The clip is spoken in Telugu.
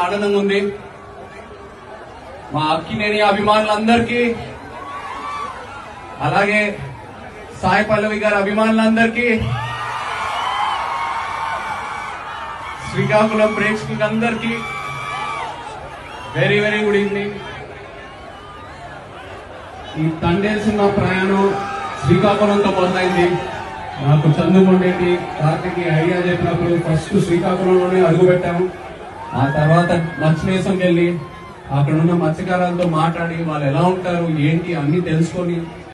ఆనందంగా ఉంది. మా అక్కినేని అభిమానులందరికీ, అలాగే సాయి పల్లవి గారి అభిమానులందరికీ, శ్రీకాకుళం ప్రేక్షకులందరికీ వెరీ వెరీ గుడ్ ఈవినింగ్. ఈ తండేసిన ప్రయాణం శ్రీకాకుళంతో మొదలైంది. నాకు చందుకొండేటి కార్తీకి ఐడియా చెప్పినప్పుడు ఫస్ట్ శ్రీకాకుళంలోనే అడుగు పెట్టాము. ఆ తర్వాత మత్స్యమేసంకి వెళ్ళి అక్కడ ఉన్న మత్స్యకారులతో మాట్లాడి వాళ్ళు ఎలా ఉంటారు ఏంటి అన్ని తెలుసుకొని